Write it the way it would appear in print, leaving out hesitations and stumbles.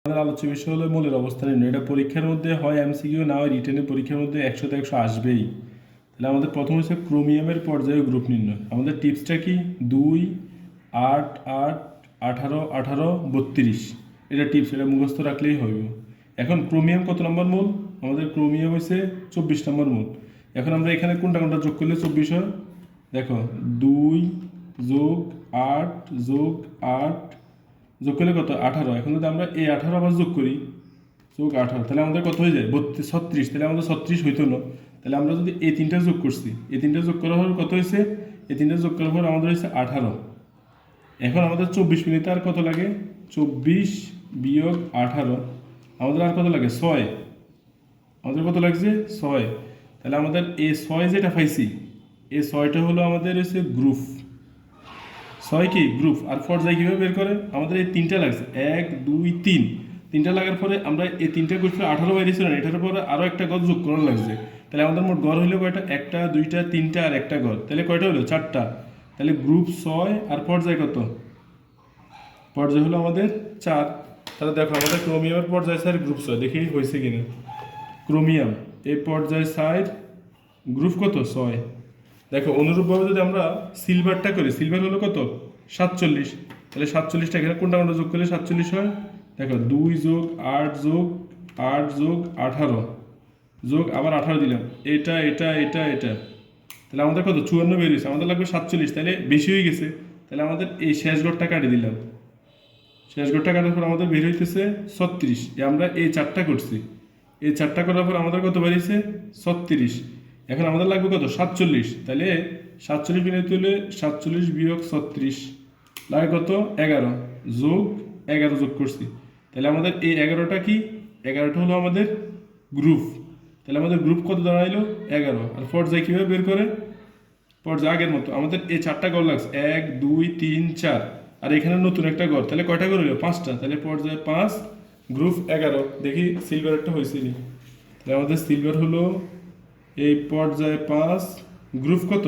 আমাদের আলোচ্য বিষয় হলো মূলের অবস্থা নির্ণয়। এটা পরীক্ষার মধ্যে হয় এমসিকিউ, না হয় রিটেনের পরীক্ষার মধ্যে 100তে 100 আসবেই। তাহলে আমাদের প্রথম হচ্ছে ক্রোমিয়ামের পর্যায়ে গ্রুপ নির্ণয়। আমাদের টিপসটা কি? 2, 8, 8, 18, 18, 32। এটা টিপস, এটা মুখস্থ রাখলেই হইব। এখন ক্রোমিয়াম কত নম্বর মূল? আমাদের ক্রোমিয়াম হচ্ছে 24 নম্বর মূল। এখন আমরা এখানে কোনটা কোনটা যোগ করলে 24 হয়? দেখো, 2 যোগ 8 যোগ 8 যোগ করলে কত? 18। এখন যদি আমরা এই 18 আবার যোগ করি, যোগ 18, তাহলে আমাদের কত হয়ে যায়? 36। তাহলে আমাদের 36 হইতো না। তাহলে আমরা যদি এই তিনটা যোগ করছি, এই তিনটা যোগ করার পর কত হয়েছে? এই তিনটা যোগ করার পর আমাদের হয়েছে 18। এখন আমাদের 24 মিনিটে আর কত লাগে? 24 বিয়োগ 18, আমাদের আর কত লাগে? 6। আমাদের কত লাগছে? 6। তাহলে আমাদের এই 6 যেটা পাইছি, এই 6টা হলো আমাদের হচ্ছে গ্রুপ। 6 কি? গ্রুপ। আর পর্যায় কীভাবে বের করে? আমাদের এই তিনটা লাগছে, 1 2 3। তিনটা লাগার পরে আমরা এই তিনটা করছি 18 বাইরেছিল না, এটার পরে আরও একটা গড় যোগ করার লাগছে। তাহলে আমাদের মোট গড় হইলো কয়টা? 1টা 2টা 3টা আর একটা গড়। তাহলে কয়টা হলো? 4টা। তাহলে গ্রুপ 6 আর পর্যায় কত? পর্যায় হলো আমাদের 4। তাহলে দেখো আমাদের ক্রোমিয়ামের পর্যায় 4, গ্রুপ 6। দেখি হয়েছে কিনা। ক্রোমিয়াম এই পর্যায় 4, গ্রুপ কত? 6। দেখো অনুরূপভাবে যদি আমরা সিলভারটা করি, সিলভার হলো কত? 47। তাহলে 47টা এখানে কোনটা কোনটা যোগ করলে 47 হয়? দেখো, 2 যোগ 8 যোগ 8 যোগ 18 যোগ আবার 18 দিলাম, এটা এটা এটা এটা। তাহলে আমাদের কত? 54 বেরিয়েছে। আমাদের লাগবে 47, তাহলে বেশি হয়ে গেছে। তাহলে আমাদের এই শেষ ঘরটা কাটিয়ে দিলাম। শেষ ঘরটা কাটার পর আমাদের বের হইতেছে 36। আমরা এই 4টা করছি, এই 4টা করার পর আমাদের কত বেরিয়েছে? 36। এখন আমাদের লাগবে কত? 47। তাহলে 47 বিয়োগ তুলে 47 বিয়োগ 36 লাগে কত? 11 যোগ 11 যোগ করছি। তাহলে আমাদের এই 11টা কি? 11টা হলো আমাদের গ্রুপ। তাহলে আমাদের গ্রুপ কত দাঁড়াইলো? 11। আর পর্যায় কীভাবে বের করে? পর্যায় আগের মতো আমাদের এই 4টা গড় লাগছে, 1 2 3 4। আর এখানে নতুন একটা গড়, তাহলে কয়টা গড় হলো? 5টা। তাহলে পর্যায় 5, গ্রুপ 11। দেখি সিলভার একটা হয়েছে নি। তাহলে আমাদের সিলভার হলো এই পর্যায়ে 5, গ্রুপ কত?